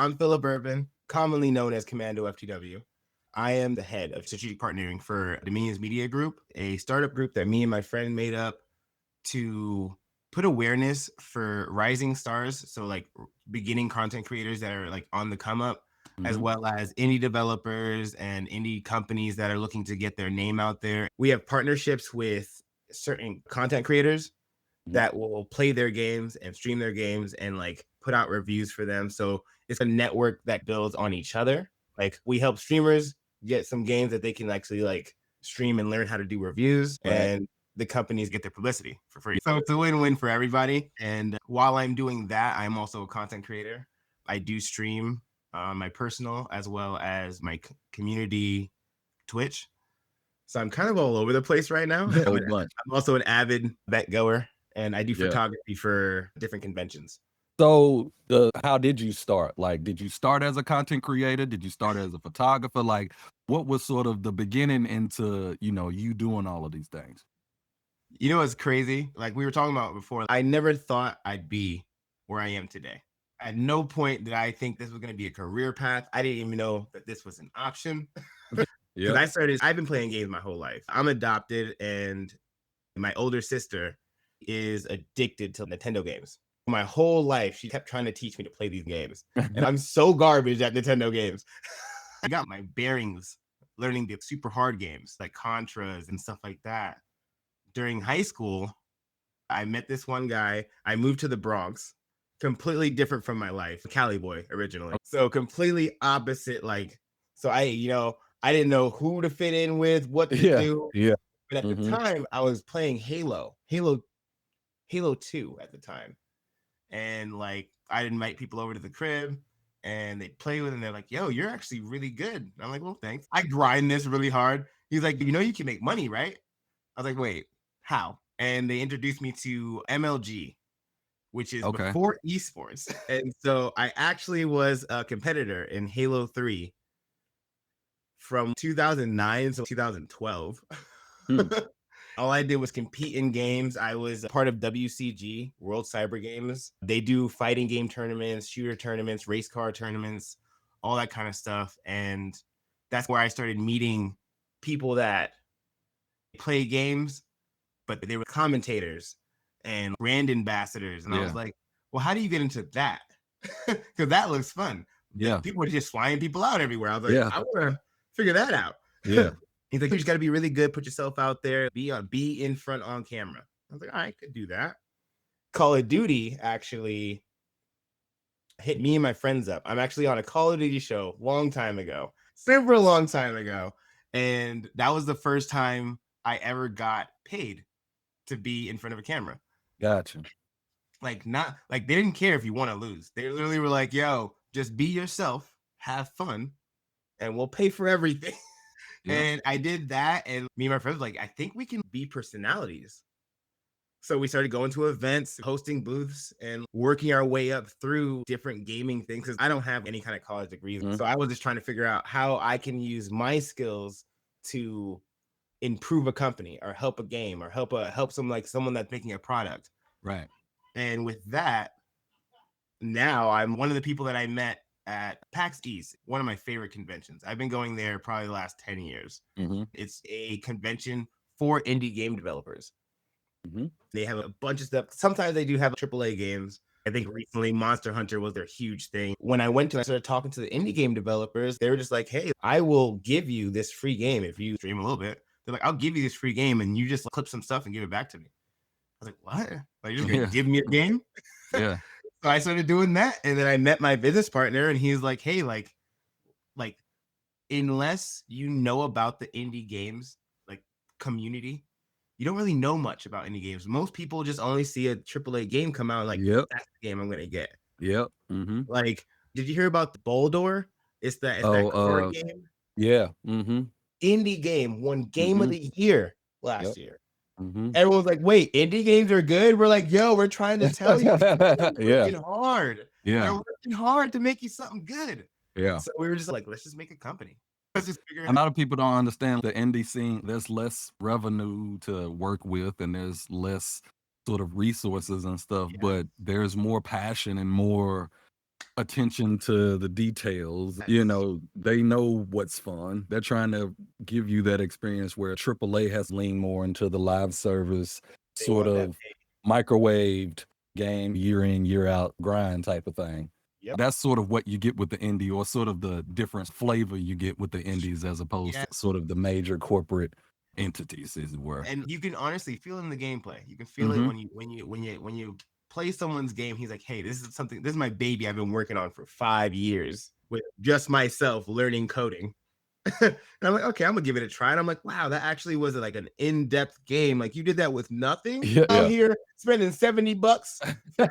I'm Philip Ervin, commonly known as CommandoFTW. I am the head of strategic partnering for Dominanz Media Group, a startup group that me and my friend made up to put awareness for rising stars. So like beginning content creators that are like on the come up, as well as indie developers and indie companies that are looking to get their name out there. We have partnerships with certain content creators that will play their games and stream their games and like put out reviews for them. So it's a network that builds on each other. Like we help streamers get some games that they can actually like stream and learn how to do reviews, and the companies get their publicity for free. So it's a win-win for everybody. And while I'm doing that, I'm also a content creator. I do stream my personal as well as my community Twitch. So I'm kind of all over the place right now. I'm also an avid event goer, and I do photography for different conventions. So how did you start? Like, did you start as a content creator? Did you start as a photographer? Like, what was sort of the beginning into, you doing all of these things? You know what's crazy? Like we were talking about before, I never thought I'd be where I am today. At no point did I think this was going to be a career path. I didn't even know that this was an option. Because I've been playing games my whole life. I'm adopted, and my older sister is addicted to Nintendo games. My whole life, she kept trying to teach me to play these games. And I'm so garbage at Nintendo games. I got my bearings learning the super hard games like Contras and stuff like that. During high school, I met this one guy. I moved to the Bronx, completely different from my life. Cali boy originally. So completely opposite. Like, so I didn't know who to fit in with, what to do. But at the time, I was playing Halo 2 at the time. And like, I'd invite people over to the crib and they'd play with it, and they're like, yo, you're actually really good. I'm like, well, thanks. I grind this really hard. He's like, you can make money, right? I was like, wait, how? And they introduced me to MLG, which is before esports. And so I actually was a competitor in Halo 3 from 2009 to 2012. All I did was compete in games. I was part of WCG, World Cyber Games. They do fighting game tournaments, shooter tournaments, race car tournaments, all that kind of stuff. And that's where I started meeting people that play games, but they were commentators and brand ambassadors. And I was like, well, how do you get into that? Because that looks fun. People are just flying people out everywhere. I was like, I want to figure that out. He's like, you just got to be really good, put yourself out there, be in front on camera. I was like, all right, I could do that. Call of Duty actually hit me and my friends up. I'm actually on a Call of Duty show super long time ago. And that was the first time I ever got paid to be in front of a camera. Gotcha. Like, not like they didn't care if you won or lose. They literally were like, yo, just be yourself, have fun, and we'll pay for everything. And I did that, and me and my friends were like, I think we can be personalities. So we started going to events, hosting booths, and working our way up through different gaming things, because I don't have any kind of college degrees. So I was just trying to figure out how I can use my skills to improve a company or help a game or help someone that's making a product. Right. And with that, now I'm one of the people that I met at PAX East, one of my favorite conventions. I've been going there probably the last 10 years. It's a convention for indie game developers. They have a bunch of stuff. Sometimes they do have AAA games. I think recently Monster Hunter was their huge thing. When I started talking to the indie game developers, they were just like, hey, I will give you this free game if you stream a little bit. They're like, I'll give you this free game and you just clip some stuff and give it back to me. I was like, what? Like, you're just gonna give me a game? So I started doing that, and then I met my business partner, and he's like, hey, like unless you know about the indie games like community, you don't really know much about indie games. Most people just only see a AAA game come out, like, that's the game I'm gonna get. Like, did you hear about the Boldor? It's that card game. Indie game won Game of the Year last year. Everyone's like, wait, indie games are good? We're like, yo, we're trying to tell you. We're working hard. They're working hard to make you something good. So we were just like, let's just make a company. Let's just figure it out. A lot of people don't understand the indie scene. There's less revenue to work with, and there's less sort of resources and stuff, but there's more passion and more attention to the details. You know, they know what's fun. They're trying to give you that experience where AAA has leaned more into the live service, They sort want that of pay. microwaved game, year in, year out grind type of thing. Yep. That's sort of what you get with the indie, or sort of the different flavor you get with the indies as opposed Yeah. to sort of the major corporate entities, as it were. And you can honestly feel it in the gameplay. You can feel it when you play someone's game. He's like, hey, this is my baby I've been working on for 5 years with just myself learning coding. And I'm like, okay, I'm gonna give it a try. And I'm like, wow, that actually was like an in-depth game. Like you did that with nothing out here spending $70 for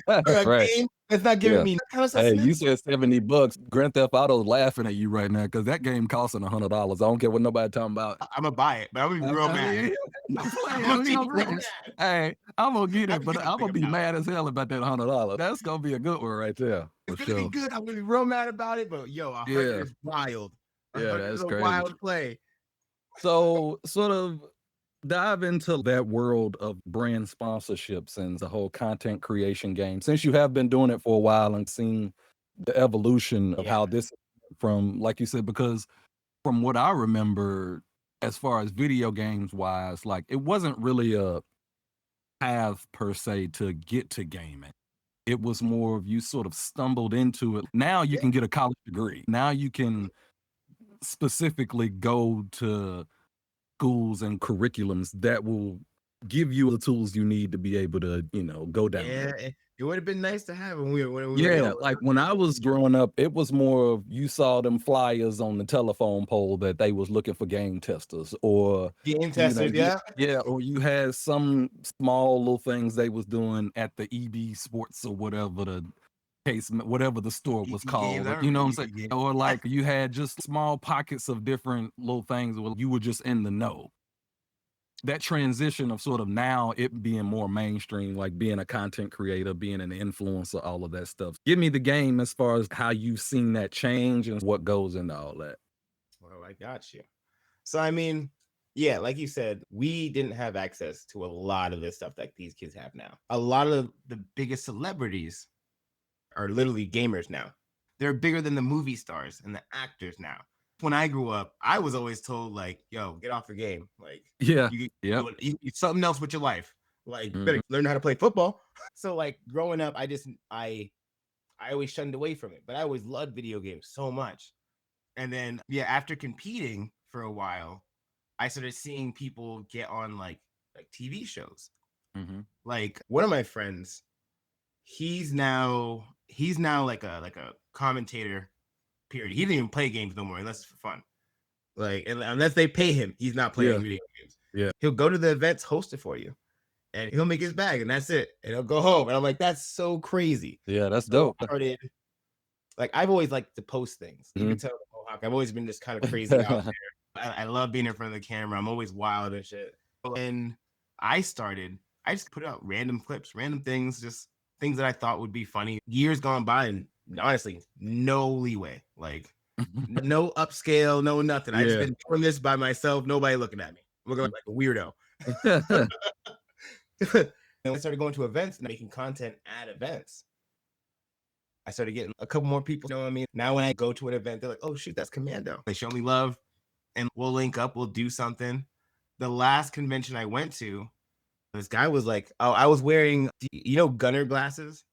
a Right. game that's not giving me kind of Hey, sustenance. you said $70. Grand Theft Auto's laughing at you right now because that game costing $100. I don't care what nobody talking about. I'm gonna buy it, but I'm gonna be real mad. Hey, I'm gonna get it, but I'm I'm gonna be mad as hell about that $100. That's gonna be a good one right there. It's gonna be good. I'm gonna be real mad about it, but yo, 100 is wild. 100 that's is a crazy. wild play. So, sort of dive into that world of brand sponsorships and the whole content creation game. Since you have been doing it for a while and seen the evolution of how this from, like you said, because from what I remember, as far as video games wise, like it wasn't really a path per se to get to gaming. It was more of you sort of stumbled into it. Now you can get a college degree. Now you can specifically go to schools and curriculums that will give you the tools you need to be able to, you know, go down there. It would have been nice to have when we were Like when I was growing up, it was more of you saw them flyers on the telephone pole that they was looking for game testers or game testers, or you had some small little things they was doing at the EB Sports or whatever the case, whatever the store was called. You know what I'm saying? Or like you had just small pockets of different little things where you were just in the know. That transition of sort of now it being more mainstream, like being a content creator, being an influencer, all of that stuff. Give me the game as far as how you've seen that change and what goes into all that. Well, I got you. So, I mean, yeah, like you said, we didn't have access to a lot of this stuff that these kids have now. A lot of the biggest celebrities are literally gamers now. They're bigger than the movie stars and the actors now. When I grew up, I was always told, like, yo, get off your game. Like, you something else with your life. Like, better learn how to play football. So, like, growing up, I always shunned away from it, but I always loved video games so much. And then, after competing for a while, I started seeing people get on like TV shows. Like one of my friends, he's now like a commentator. Period. He didn't even play games no more unless it's for fun. Like unless they pay him, he's not playing video games. Yeah. He'll go to the events, host it for you, and he'll make his bag, and that's it. And he'll go home. And I'm like, that's so crazy. Yeah, that's dope. Like I've always liked to post things. You can tell I've always been just kind of crazy out there. I love being in front of the camera. I'm always wild and shit. And I just put out random clips, random things, just things that I thought would be funny. Years gone by, and honestly, no leeway. Like no upscale, no nothing. I just been doing this by myself. Nobody looking at me. I'm looking like a weirdo. And I started going to events and making content at events. I started getting a couple more people, you know what I mean? Now when I go to an event, they're like, oh shoot, that's Commando. They show me love and we'll link up, we'll do something. The last convention I went to, this guy was like, oh, I was wearing, gunner glasses?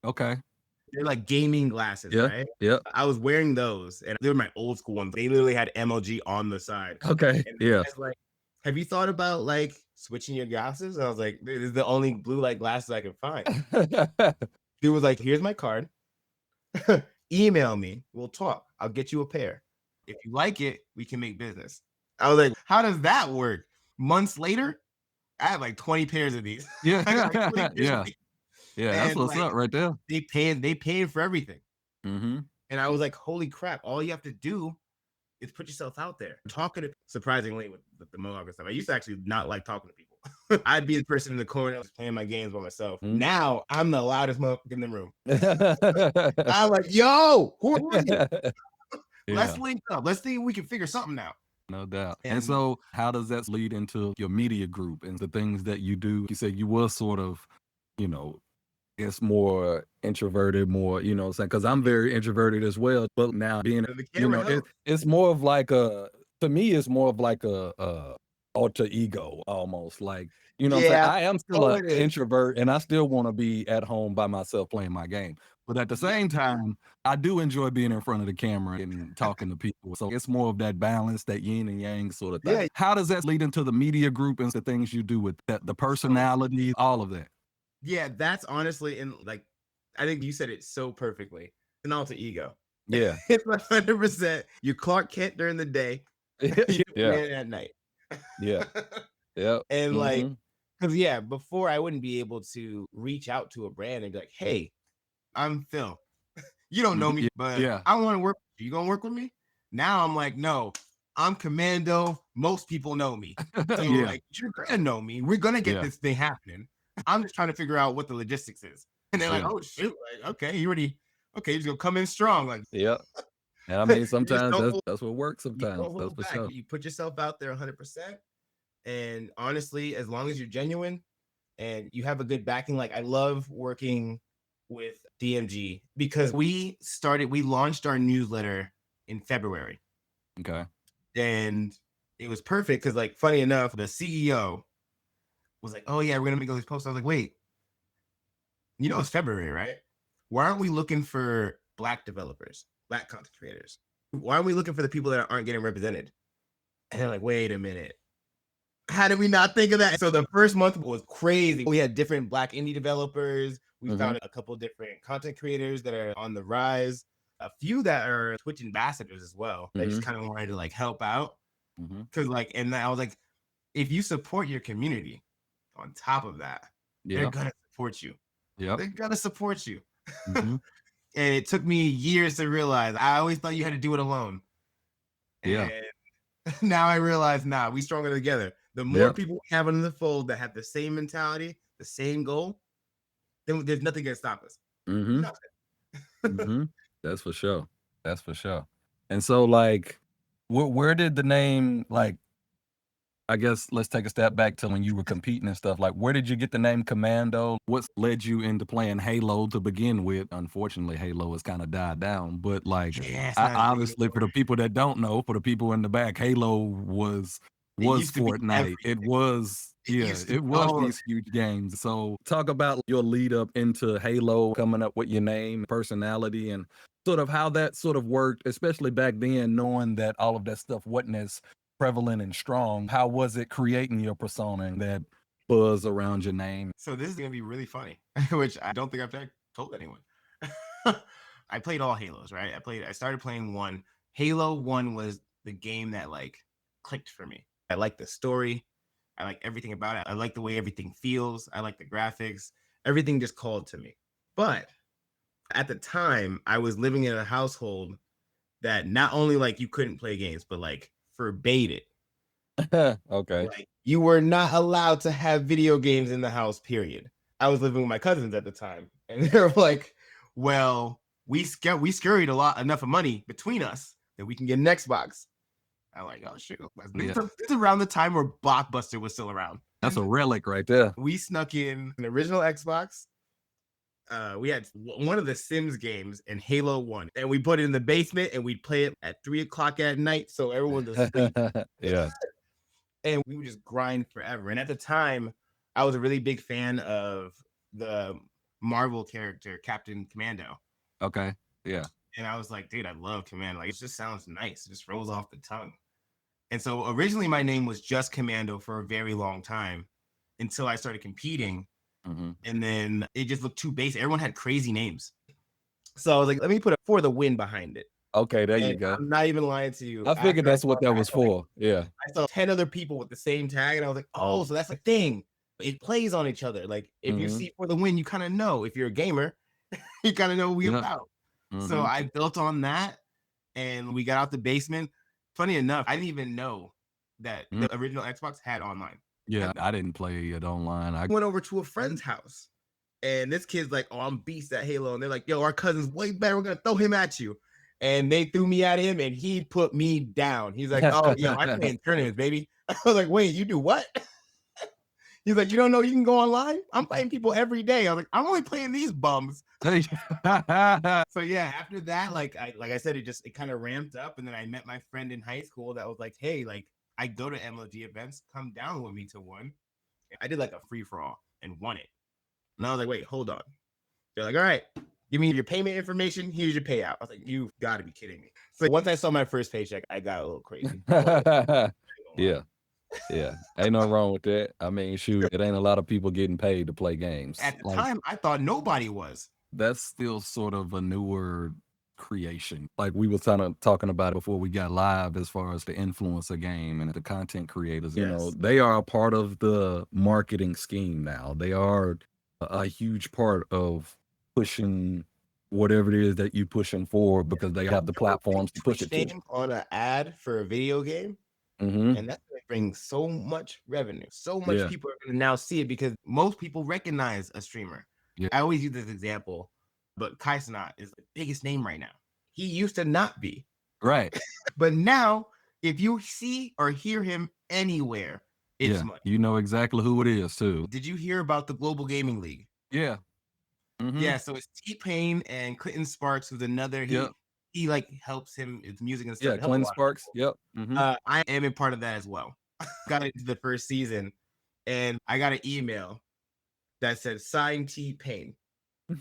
Okay. They're like gaming glasses, right? Yeah. I was wearing those and they were my old school ones. They literally had MLG on the side. Okay. And I was like, have you thought about like switching your glasses? And I was like, this is the only blue light glasses I can find. Dude was like, here's my card. Email me. We'll talk. I'll get you a pair. If you like it, we can make business. I was like, how does that work? Months later, I have like 20 pairs of these. Yeah. Yeah, that's what's up right there. They paying for everything. And I was like, holy crap, all you have to do is put yourself out there. Talking to, surprisingly, with the Mohawk and stuff, I used to actually not like talking to people. I'd be the person in the corner just playing my games by myself. Now I'm the loudest motherfucker in the room. I'm like, yo, who are you? Let's link up. Let's see if we can figure something out. No doubt. And so how does that lead into your media group and the things that you do? You said you were sort of, it's more introverted, more, you know what I'm saying? Because I'm very introverted as well. But now being, The you camera know, helps. it's more of like to me, it's more of like a alter ego almost. Like, you know what I'm saying? Yeah. I am still Oh, an it is. introvert and I still want to be at home by myself playing my game. But at the Yeah. same time, I do enjoy being in front of the camera and talking to people. So it's more of that balance, that yin and yang sort of thing. Yeah. How does that lead into the media group and the things you do with that, the personality, all of that? Yeah, that's honestly, and like, I think you said it so perfectly. An alter ego. Yeah. It's 100%. You're Clark Kent during the day, you're Yeah. Batman at night. Yeah. Yeah. And like, Mhm. because yeah, before I wouldn't be able to reach out to a brand and be like, hey, I'm Phil. You don't know Mhm. me, but Yeah. I want to work. You gonna work with me? Now I'm like, no, I'm Commando. Most people know me. So Yeah. like, you're gonna know me. We're gonna get Yeah. this thing happening. I'm just trying to figure out what the logistics is. And they're like, Yeah. oh shoot, like, okay, you already okay, you're just gonna come in strong. Like Yeah. And I mean, you just sometimes don't that's what works you sometimes. don't That's hold for back. sure. You put yourself out there 100%. And honestly, as long as you're genuine and you have a good backing, like I love working with DMG because we launched our newsletter in February. Okay. And it was perfect because, like, funny enough, the CEO was like, oh, yeah, we're going to make all these posts. I was like, wait, you know, it's February, right? Why aren't we looking for Black developers, Black content creators? Why aren't we looking for the people that aren't getting represented? And they're like, wait a minute. How did we not think of that? So the first month was crazy. We had different Black indie developers. We Mhm. found a couple different content creators that are on the rise, a few that are Twitch ambassadors as well. They just Mhm. kind of wanted to like help out. Mhm. Cause like, and I was like, if you support your community on top of that, they're Yeah. gonna support you. Yep. They're gonna support you. Mhm. And it took me years to realize. I always thought you had to do it alone. Yeah. And now I realize, nah, we stronger together. The more Yep. people we have in the fold that have the same mentality, the same goal, then there's nothing gonna stop us. Mhm. Nothing. Mhm. That's for sure. That's for sure. And so, like, where did the name, like, I guess let's take a step back to when you were competing and stuff. Like, where did you get the name Commando? What led you into playing Halo to begin with? Unfortunately, Halo has kind of died down. But like, Yeah, it's not a thing obviously, for anymore. the people that don't know, for the people in the back, Halo It was used to be Fortnite. It everything. was, It yeah, used to it be was all of these huge games. So talk about your lead up into Halo, coming up with your name, personality, and sort of how that sort of worked, especially back then, knowing that all of that stuff wasn't as prevalent and strong. How was it creating your persona and that buzz around your name? So this is gonna be really funny, which I don't think I've told anyone. I played all Halos, right? I started playing one. Halo 1 was the game that like clicked for me. I like the story. I like everything about it. I like the way everything feels. I like the graphics. Everything just called to me. But at the time, I was living in a household that not only like you couldn't play games, but like forbade it. Okay. Like you were not allowed to have video games in the house, period. I was living with my cousins at the time, and they were like, well, we scurried a lot enough of money between us that we can get an Xbox. I'm like, oh shit. Yeah. This is around the time where Blockbuster was still around. That's a relic right there. We snuck in an original Xbox. We had one of the Sims games and Halo 1, and we put it in the basement and we'd play it at 3 o'clock at night. So everyone's asleep. Yeah. And we would just grind forever. And at the time, I was a really big fan of the Marvel character Captain Commando. Okay. Yeah. And I was like, dude, I love Commando. Like, it just sounds nice. It just rolls off the tongue. And so originally my name was just Commando for a very long time until I started competing. Mm-hmm. And then it just looked too basic. Everyone had crazy names. So I was like, let me put a for the win behind it. Okay, there you And go. I'm not even lying to you. I figured After I that's saw what that that, was for. Yeah. I saw 10 other people with the same tag, and I was like, oh, so that's the thing. It plays on each other. Like, if you Mm-hmm. see for the win, you kind of know. If you're a gamer, you kind of know what we Yeah. about. So Mm-hmm. I built on that, and we got out the basement. Funny enough, I didn't even know that the original Xbox had online. Yeah, I didn't play it online. I went over to a friend's house, and this kid's like, oh, I'm beast at Halo. And they're like, yo, our cousin's way better. We're going to throw him at you. And they threw me at him, and he put me down. He's like, oh, yo, I play in tournaments, baby. I was like, wait, you do what? He's like, you don't know you can go online? I'm playing people every day. I was like, I'm only playing these bums. So yeah, after that, like I said, it kind of ramped up. And then I met my friend in high school that was like, hey, like I go to MLG events, come down with me to one. I did like a free-for-all and won it. And I was like, wait, hold on. They're like, all right, give me your payment information. Here's your payout. I was like, you've got to be kidding me. So once I saw my first paycheck, I got a little crazy. Yeah. Yeah. Ain't no wrong with that. I mean, shoot, it ain't a lot of people getting paid to play games. At the time, I thought nobody was. That's still sort of a newer creation. Like we were kind of talking about it before we got live, as far as the influencer game and the content creators, you know, they are a part of the marketing scheme now. They are a huge part of pushing whatever it is that you pushing for, because they have the platforms to push it to. On an ad for a video game, and that's going to bring so much revenue. So much people are going to now see it because most people recognize a streamer. I always use this example, but Kaisonot is the biggest name right now. He used to not be. Right. But now, if you see or hear him anywhere, it's money. You know exactly who it is, too. Did you hear about the Global Gaming League? Yeah. Yeah, so it's T-Pain and Clinton Sparks, who's another. He like helps him with music and stuff. Yeah, Clinton Sparks. I am a part of that as well. Got into the first season, and I got an email that said "Sign T-Pain,"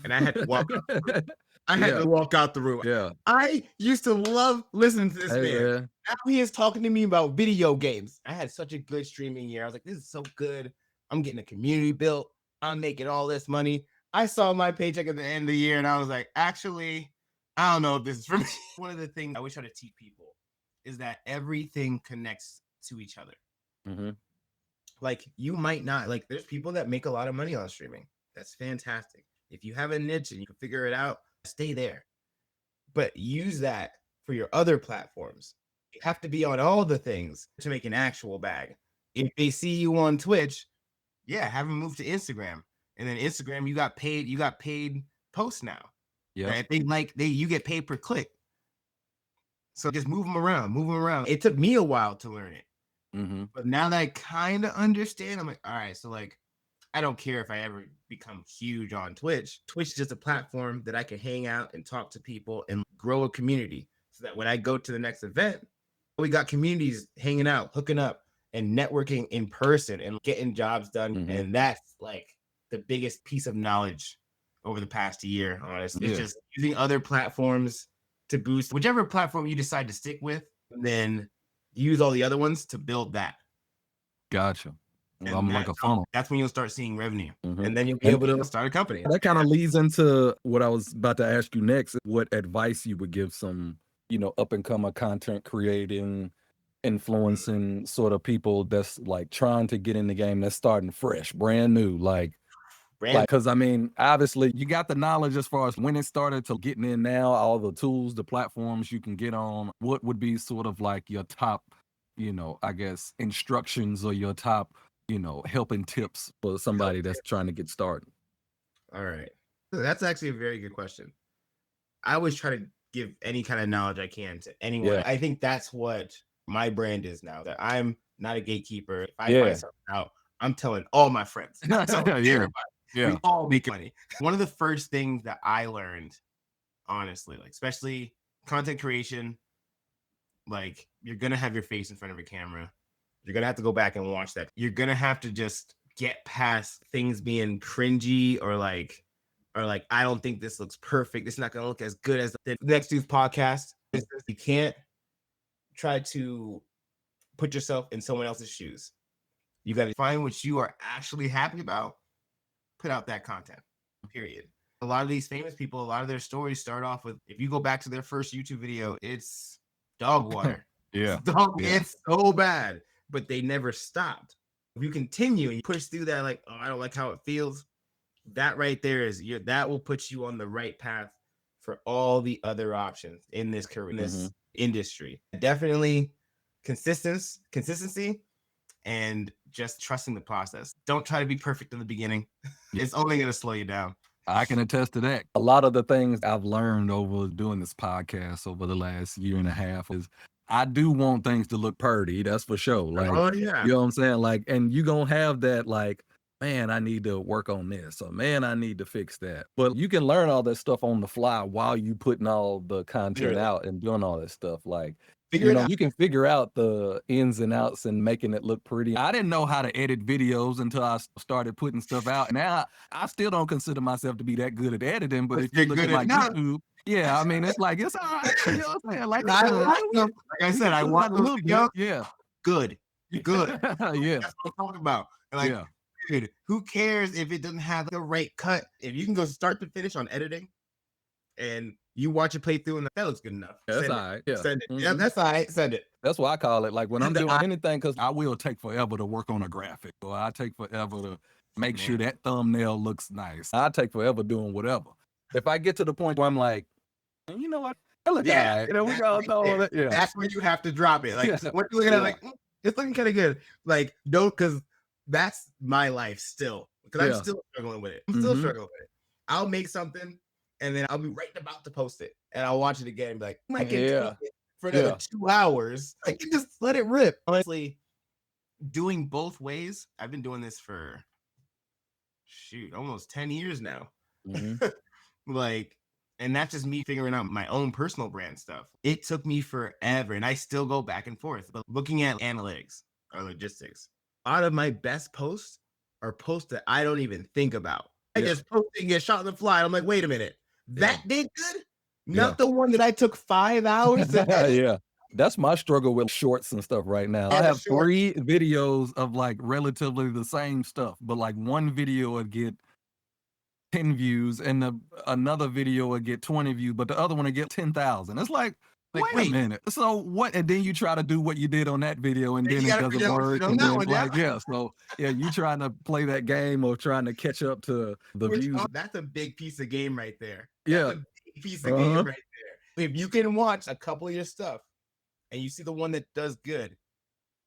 and I had to walk out the room. I had to walk out the room. Yeah. I used to love listening to this man. Now he is talking to me about video games. I had such a good streaming year. I was like, this is so good. I'm getting a community built. I'm making all this money. I saw my paycheck at the end of the year, and I was like, actually, I don't know if this is for me. One of the things I wish I would teach people is that everything connects to each other. Like you might not, like there's people that make a lot of money on streaming. That's fantastic. If you have a niche and you can figure it out, stay there. But use that for your other platforms. You have to be on all the things to make an actual bag. If they see you on Twitch, have them move to Instagram. And then Instagram, you got paid posts now. Yeah. Right? You get paid per click. So just move them around. It took me a while to learn it. But now that I kind of understand, I'm like, all right, so like, I don't care if I ever become huge on Twitch. Twitch is just a platform that I can hang out and talk to people and grow a community so that when I go to the next event, we got communities hanging out, hooking up and networking in person and getting jobs done. And that's like the biggest piece of knowledge over the past year, honestly. It's just using other platforms to boost whichever platform you decide to stick with, then use all the other ones to build that. Gotcha. Well, I'm like a funnel. That's when you'll start seeing revenue. And then you'll be able to start a company. That kind of leads into what I was about to ask you next. What advice you would give some, up and coming content creating, influencing sort of people that's like trying to get in the game, that's starting fresh, brand new, because I mean, obviously you got the knowledge as far as when it started to getting in now, all the tools, the platforms you can get on. What would be sort of like your top, I guess, instructions or your top, helping tips for somebody that's trying to get started? All right. That's actually a very good question. I always try to give any kind of knowledge I can to anyone. I think that's what my brand is now, that I'm not a gatekeeper. If I find something out, I'm telling all my friends. We all make money. One of the first things that I learned, honestly, like especially content creation, like you're going to have your face in front of a camera. You're going to have to go back and watch that. You're going to have to just get past things being cringy or like, I don't think this looks perfect. It's not going to look as good as the next dude's podcast. You can't try to put yourself in someone else's shoes. You got to find what you are actually happy about, put out that content, period. A lot of these famous people, a lot of their stories start off with, if you go back to their first YouTube video, it's dog water. It's so bad, but they never stopped. If you continue and you push through that, like, oh, I don't like how it feels, that right there that will put you on the right path for all the other options in this career, in this industry. Definitely consistency and just trusting the process. Don't try to be perfect in the beginning. It's only going to slow you down. I can attest to that. A lot of the things I've learned over doing this podcast over the last year and a half is I do want things to look purty. That's for sure. Like, you know what I'm saying? Like, and you gonna have that, like, man, I need to work on this, or man, I need to fix that. But you can learn all that stuff on the fly while you putting all the content Literally. out and doing all that stuff. Like, Figure you it know, out. you can figure out the ins and outs and making it look pretty. I didn't know how to edit videos until I started putting stuff out. Now I still don't consider myself to be that good at editing, but But if you you're look good at at like no. YouTube, yeah, I mean, it's like, it's all right. You know what I'm saying? Like, I watch them. Like I said, I watch watch a those little bit. videos. Yeah. Good. Good. Yeah. That's what I'm talking about. And like, Yeah. dude, who cares if it doesn't have the right cut? If you can go start to finish on editing and you watch it play through and that looks good enough. That's Send all it. right. Yeah. Send it. Yeah, Mhm. that's all right. Send it. That's what I call it. Like when I'm The doing eye- anything, because I will take forever to work on a graphic, or I take forever to make sure Man. that thumbnail looks nice. I take forever doing whatever. If I get to the point where I'm like, you know what, that look all right. You know, we that's got right all there. that. Yeah. That's where you have to drop it. Like Yeah. when you're looking at it, Yeah. like it's looking kind of good. Like no, because that's my life still. Because I'm Yeah. still struggling with it. I'm still Mhm. struggling with it. I'll make something and then I'll be right about to post it, and I'll watch it again and be like, I can Yeah. tweak it for another Yeah. 2 hours. I can just let it rip. Honestly, doing both ways. I've been doing this for almost 10 years now. Mhm. Like, and that's just me figuring out my own personal brand stuff. It took me forever, and I still go back and forth. But looking at analytics or logistics, a lot of my best posts are posts that I don't even think about. I Yeah. just post and get shot in the fly. I'm like, wait a minute, that Yeah. did good? Yeah. Not the one that I took 5 hours to edit. Yeah. That's my struggle with shorts and stuff right now. I Yeah, the have shorts. 3 videos of like relatively the same stuff, but like one video would get 10 views and another video would get 20 views, but the other one would get 10,000. It's like, Like, wait a wait, minute. So what? And then you try to do what you did on that video and then then you it gotta doesn't figure out what to work. do on And that then one it's now. like, yeah. So yeah, you trying to play that game or trying to catch up to the views. That's a big piece of game right there. Yeah. That's a big piece of game right there. If you can watch a couple of your stuff and you see the one that does good,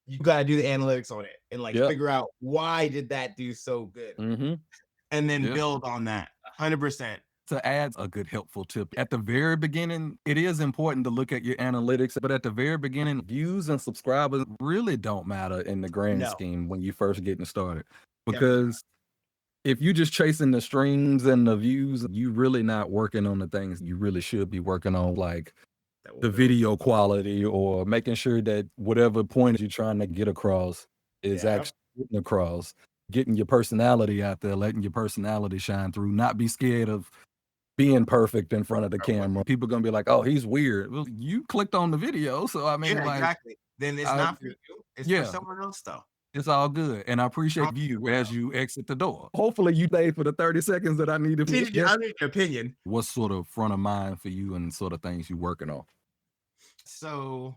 you got to do the analytics on it and like Yeah. figure out why did that do so good, Mhm. and then Yeah. build on that 100%. To add a good helpful tip at the very beginning, it is important to look at your analytics, but at the very beginning, views and subscribers really don't matter in the grand No, scheme when you first getting started. definitely not. Because if you just chasing the streams and the views, you really not working on the things you really should be working on, like That will the build. video quality or making sure that whatever point you're trying to get across is Yeah. actually getting across, getting your personality out there, letting your personality shine through, not be scared of being perfect in front of the camera. People gonna be like, "Oh, he's weird." Well, you clicked on the video, so I mean, Yeah, like, exactly. Then it's not for you. It's for yeah, someone else, though. it's all good, and I appreciate you as you exit the door. Hopefully, you stayed for the 30 seconds that I needed. I need your opinion. What's sort of front of mind for you and sort of things you're working on? So,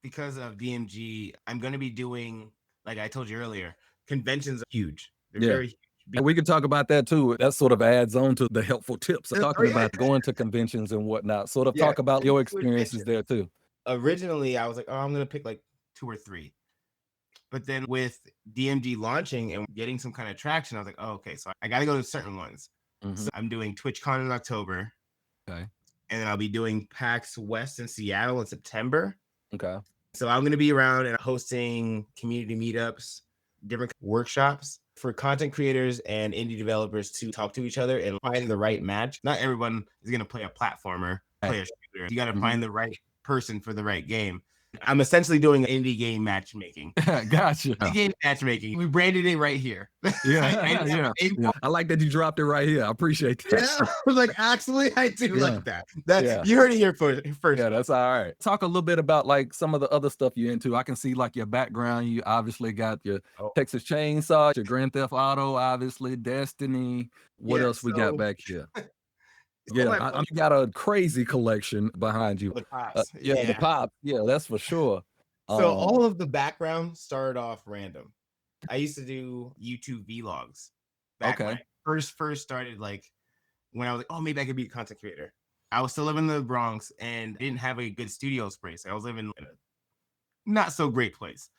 because of DMG, I'm going to be doing, like I told you earlier, conventions are huge. They're Yeah. very huge. And we can talk about that too. That sort of adds on to the helpful tips. Talking about going to conventions and whatnot. Sort of Yeah, talk about your convention. experiences there too. Originally, I was like, oh, I'm going to pick like 2 or 3. But then with DMG launching and getting some kind of traction, I was like, oh, okay, so I got to go to certain ones. Mhm. So I'm doing TwitchCon in October. Okay. And then I'll be doing PAX West in Seattle in September. Okay. So I'm going to be around and hosting community meetups, different workshops for content creators and indie developers to talk to each other and find the right match. Not everyone is going to play a platformer, play a shooter. You got to find the right person for the right game. I'm essentially doing indie game matchmaking. Gotcha. Indie game matchmaking. We branded it right here. Yeah. I like that you dropped it right here. I appreciate that. Yeah, I was like, actually, I do like that. You heard it here first. Yeah, that's all right. Talk a little bit about like some of the other stuff you're into. I can see like your background. You obviously got your Texas Chainsaw, your Grand Theft Auto, obviously Destiny. What else we got back here? Yeah, you got a crazy collection behind you. The pops. The pop. Yeah, that's for sure. So all of the background started off random. I used to do YouTube vlogs. Back when I first started, like when I was like, oh, maybe I could be a content creator. I was still living in the Bronx and didn't have a good studio space. I was living in a not so great place.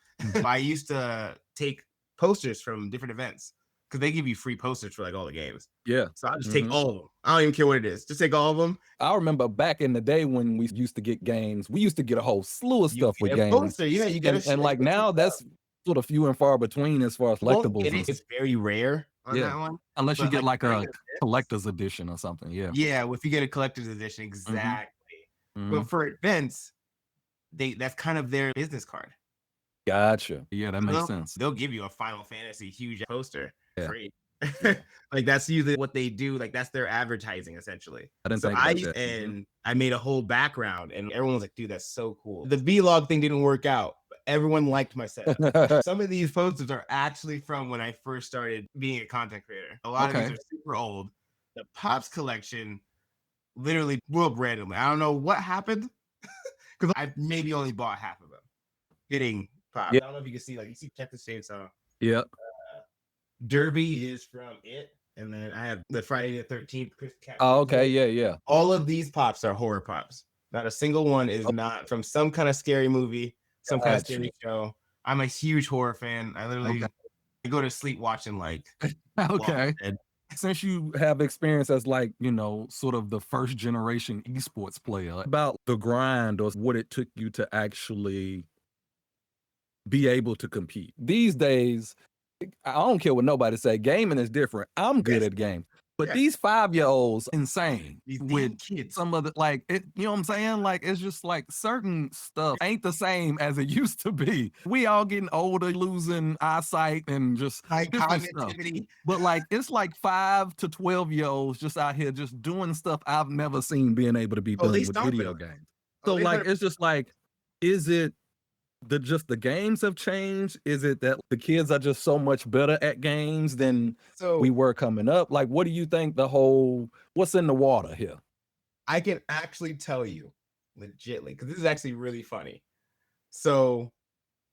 I used to take posters from different events because they give you free posters for like all the games. Yeah. So I'll just take all of them. I don't even care what it is. Just take all of them. I remember back in the day when we used to get games, we used to get a whole slew of stuff with games. Poster. Yeah, you get and like now that's sort of few and far between as far as Won't collectibles get and it. It's very rare on yeah. that one. Unless you But get like like during a events, collector's edition or something. Yeah. yeah, if you get a collector's edition, Mhm. exactly. But Mhm. for events, that's kind of their business card. Gotcha. Yeah, that So makes sense. they'll give you a Final Fantasy huge poster Yeah. free. Yeah. Like that's usually what they do. Like that's their advertising essentially. I didn't So think about that. I made a whole background and everyone was like, dude, that's so cool. The vlog thing didn't work out, but everyone liked my setup. Some of these posters are actually from when I first started being a content creator. A lot of these Okay. are super old. The Pops collection literally blew up randomly. I don't know what happened because I maybe only bought half of them. Getting Pops. Yeah. I don't know if you can see, like you see Texas Chainsaw. Yeah. Derby is from it. And then I have the Friday the 13th Chris Cat. Oh, okay. Yeah, yeah. All of these pops are horror pops. Not a single one is not from some kind of scary movie, some kind of Gotcha. scary show. I'm a huge horror fan. I literally I go to sleep watching like Okay. Dead. Since you have experience as like, you know, sort of the first generation esports player, about the grind or what it took you to actually be able to compete. These days, I don't care what nobody say, gaming is different. I'm good Yes. at games. But Yeah. these 5-year-olds insane These damn with kids. some of the like it, you know what I'm saying? Like it's just like certain stuff ain't the same as it used to be. We all getting older, losing eyesight and just High different stuff. cognitivity. But like it's like 5 to 12-year-olds just out here just doing stuff I've never seen being able to be Oh, done they with stomping video on it. games. Oh, So they like better- it's just like, is it just the games have changed? Is it that the kids are just so much better at games than So we were coming up? Like, what do you think what's in the water here? I can actually tell you legitly, because this is actually really funny. So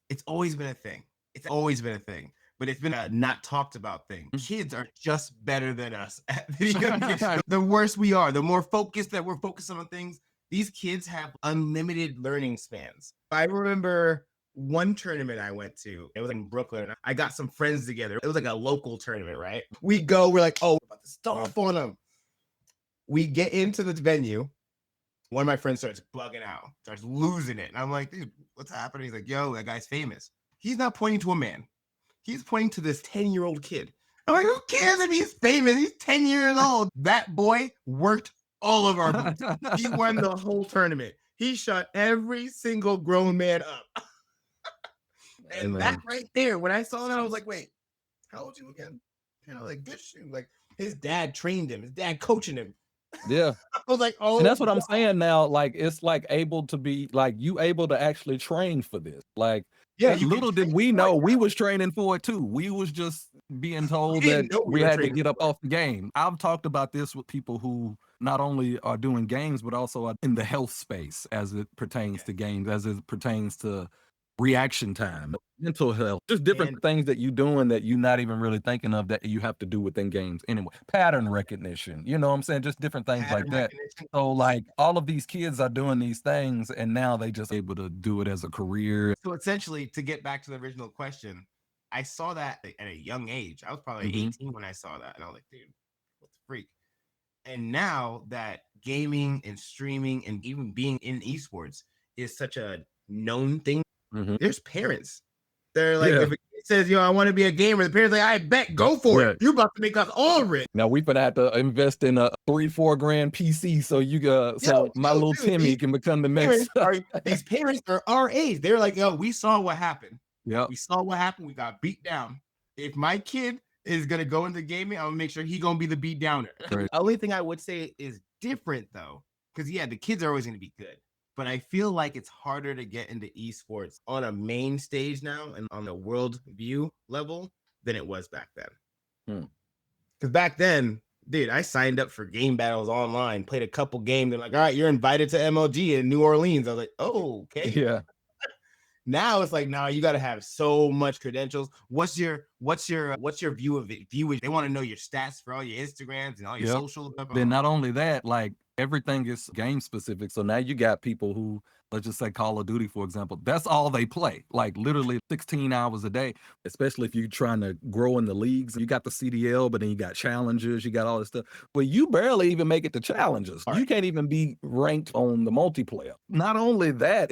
it's always been a thing. It's always been a thing, but it's been a not talked about thing. Kids are just better than us at video games. The worse we are, the more focused that we're focused on things. These kids have unlimited learning spans. I remember one tournament I went to. It was in Brooklyn. I got some friends together. It was like a local tournament, right? We're like, oh, we're about to stomp on them. We get into the venue. One of my friends starts bugging out, starts losing it. And I'm like, dude, what's happening? He's like, yo, that guy's famous. He's not pointing to a man. He's pointing to this 10-year-old kid. I'm like, who cares if he's famous? He's 10 years old. That boy worked all of our boots. He won the whole tournament. He shut every single grown man up. And that right there, when I saw that, I was like, wait, how old are you again? You know, like good shoe. Like his dad trained him, his dad coaching him. Yeah. I was like, oh, and that's what I'm saying now. Like, it's like able to be like you able to actually train for this. Like, yeah, little did we know we was training for it too. We was just being told that we had to get up off the game. I've talked about this with people who not only are doing games, but also are in the health space as it pertains to games, as it pertains to reaction time, mental health, just different things that you're doing that you're not even really thinking of that you have to do within games anyway. Pattern recognition, you know what I'm saying? Just different things like that. So like all of these kids are doing these things and now they just able to do it as a career. So essentially, to get back to the original question, I saw that at a young age. I was probably 18 when I saw that. And I was like, dude, what the freak? And now that gaming and streaming and even being in esports is such a known thing, there's parents. They're like, if a kid says, yo, I want to be a gamer, the parents are like, I bet, go for it. You're about to make us all rich. Now we're gonna have to invest in a $3-4 grand PC so you got my little Timmy can become the next. These parents are our age. They're like, yo, we saw what happened. Yeah, we saw what happened. We got beat down. If my kid is gonna go into gaming, I'm gonna make sure he gonna be the beat downer. The only thing I would say is different though, because yeah, the kids are always gonna be good. But I feel like it's harder to get into esports on a main stage now and on the world view level than it was back then. Because back then, dude, I signed up for game battles online, played a couple games. They're like, all right, you're invited to MLG in New Orleans. I was like, oh, okay. Yeah. Now it's like, no, you got to have so much credentials. What's your view of it? They want to know your stats for all your Instagrams and all your social stuff. Then not only that, like everything is game specific. So now you got people who, let's just say Call of Duty, for example, that's all they play, like literally 16 hours a day, especially if you're trying to grow in the leagues. You got the CDL, but then you got challenges, you got all this stuff. Well, you barely even make it to challenges. You can't even be ranked on the multiplayer. Not only that,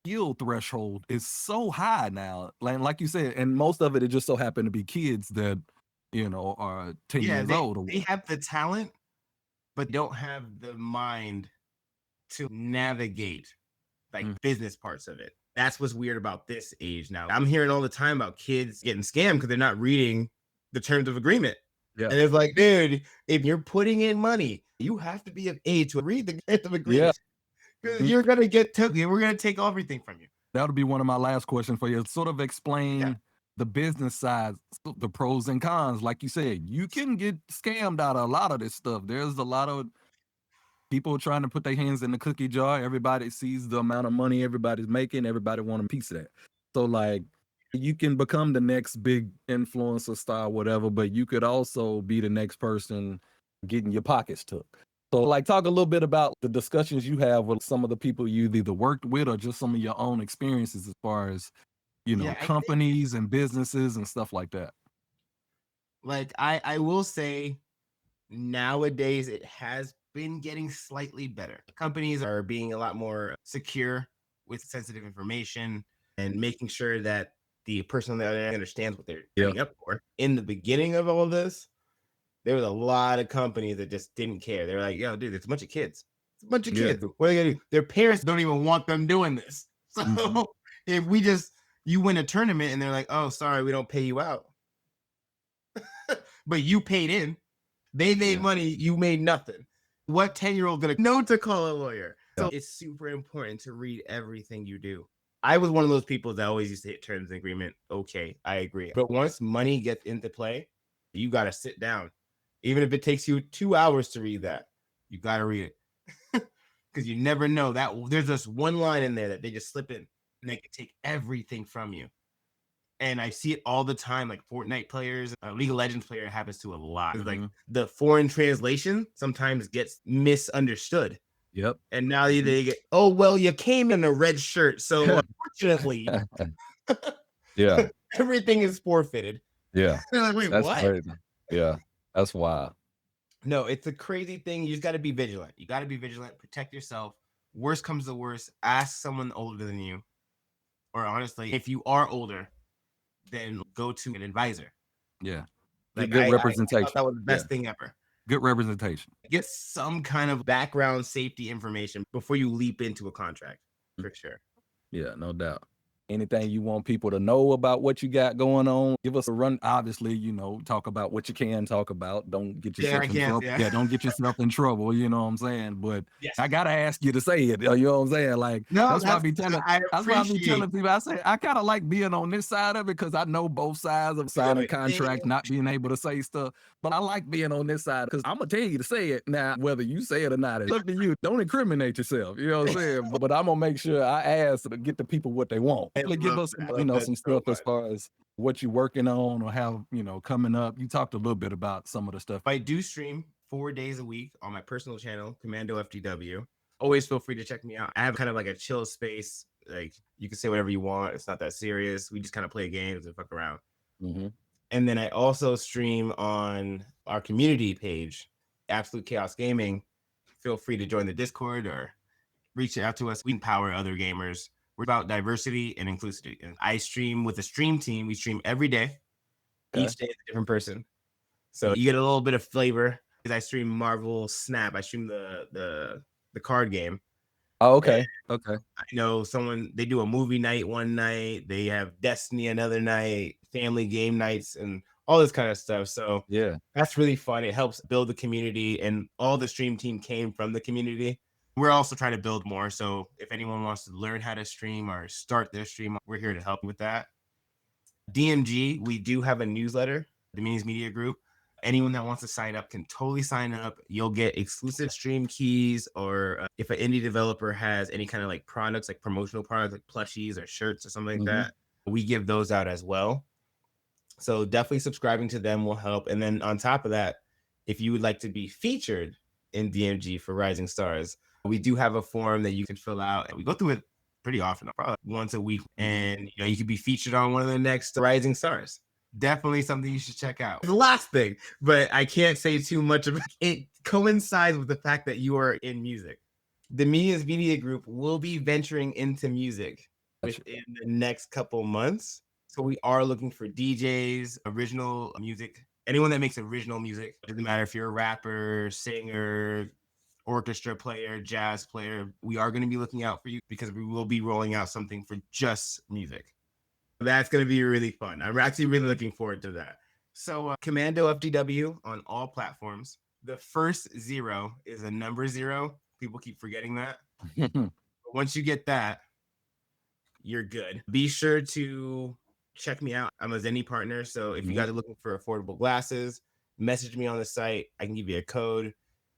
skill threshold is so high now. Like you said, and most of it just so happen to be kids that, you know, are 10 Yeah, years old. they have the talent, but don't have the mind to navigate like business parts of it. That's what's weird about this age now. I'm hearing all the time about kids getting scammed because they're not reading the terms of agreement. Yeah. And it's like, dude, if you're putting in money, you have to be of age to read the terms of agreement. Because you're gonna get we're gonna take everything from you. That'll be one of my last questions for you. Sort of explain the business side, the pros and cons. Like you said, you can get scammed out of a lot of this stuff. There's a lot of people trying to put their hands in the cookie jar. Everybody sees the amount of money everybody's making. Everybody want a piece of that. So like, you can become the next big influencer star, whatever, but you could also be the next person getting your pockets took. So like, talk a little bit about the discussions you have with some of the people you either worked with or just some of your own experiences as far as, you know, companies and businesses and stuff like that. Like I will say nowadays it has been getting slightly better. Companies are being a lot more secure with sensitive information and making sure that the person on the other end understands what they're signing up for. In the beginning of all of this, there was a lot of companies that just didn't care. They were like, yo, dude, it's a bunch of kids. It's a bunch of kids. What are they gonna do? Their parents don't even want them doing this. So if you win a tournament and they're like, oh, sorry, we don't pay you out. But you paid in. They made money, you made nothing. What 10-year-old gonna know to call a lawyer? So it's super important to read everything you do. I was one of those people that always used to hit terms and agreement. Okay, I agree. But once money gets into play, you got to sit down. Even if it takes you 2 hours to read that, you got to read it. Because you never know that there's just one line in there that they just slip in and they can take everything from you. And I see it all the time, like Fortnite players, League of Legends player happens to a lot. It's like the foreign translation sometimes gets misunderstood. Yep. And now they get, oh, well, you came in a red shirt. So unfortunately, everything is forfeited. Yeah. They're like, wait, That's what? crazy. Yeah. That's wild. No, it's a crazy thing. You just got to be vigilant. You got to be vigilant. Protect yourself. Worst comes to worst, ask someone older than you. Or honestly, if you are older, then go to an advisor. Yeah. Like good representation. I thought that was the best thing ever. Good representation. Get some kind of background safety information before you leap into a contract, for sure. Yeah, no doubt. Anything you want people to know about what you got going on, give us a run. Obviously, you know, talk about what you can talk about. Don't get yourself in trouble. Yeah, don't get yourself in trouble. You know what I'm saying? But I gotta ask you to say it. You know what I'm saying? Like, that's why I be telling. That's why I be telling people. I say I kind of like being on this side of it because I know both sides of signing contracts, not being able to say stuff. But I like being on this side because I'm gonna tell you to say it now, whether you say it or not. It's up to you. Don't incriminate yourself. You know what I'm saying? But I'm gonna make sure I ask to get the people what they want. Give us, you know, some stuff as far as what you're working on or have, you know, coming up. You talked a little bit about some of the stuff. I do stream 4 days a week on my personal channel, CommandoFTW. Always feel free to check me out. I have kind of like a chill space. Like you can say whatever you want. It's not that serious. We just kind of play games and fuck around. And then I also stream on our community page, Absolute Chaos Gaming. Feel free to join the Discord or reach out to us. We empower other gamers. We're about diversity and inclusivity. And I stream with a stream team. We stream every day. Each day is a different person. So you get a little bit of flavor. Because I stream Marvel Snap. I stream the card game. Oh, okay. And I know they do a movie night one night. They have Destiny another night, family game nights, and all this kind of stuff. So that's really fun. It helps build the community. And all the stream team came from the community. We're also trying to build more. So if anyone wants to learn how to stream or start their stream, we're here to help with that. DMG, we do have a newsletter, Dominanz Media Group. Anyone that wants to sign up can totally sign up. You'll get exclusive stream keys, or if an indie developer has any kind of like products, like promotional products, like plushies or shirts or something like that, we give those out as well. So definitely subscribing to them will help. And then on top of that, if you would like to be featured in DMG for Rising Stars, we do have a form that you can fill out. We go through it pretty often, probably once a week. And you know, you could be featured on one of the next Rising Stars. Definitely something you should check out. The last thing, but I can't say too much about it. It coincides with the fact that you are in music. The Dominanz Media Group will be venturing into music within the next couple months. So we are looking for DJs, original music, anyone that makes original music. It doesn't matter if you're a rapper, singer, orchestra player, jazz player. We are going to be looking out for you because we will be rolling out something for just music. That's going to be really fun. I'm actually really looking forward to that. So CommandoFTW on all platforms. The first 0 is a number 0. People keep forgetting that. But once you get that, you're good. Be sure to check me out. I'm a Zenny partner. So if you guys are looking for affordable glasses, message me on the site. I can give you a code,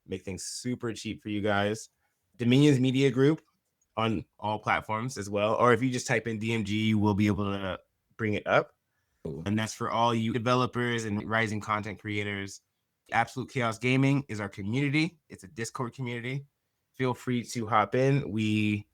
make things super cheap for you guys. Dominanz Media Group on all platforms as well. Or if you just type in DMG, we'll be able to bring it up. And that's for all you developers and rising content creators. Absolute Chaos Gaming is our community. It's a Discord community. Feel free to hop in. We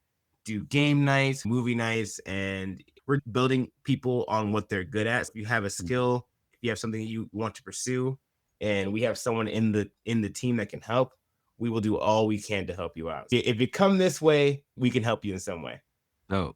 do game nights, movie nights, and we're building people on what they're good at. If you have a skill, if you have something you want to pursue, and we have someone in the team that can help, we will do all we can to help you out. If you come this way, we can help you in some way. Oh,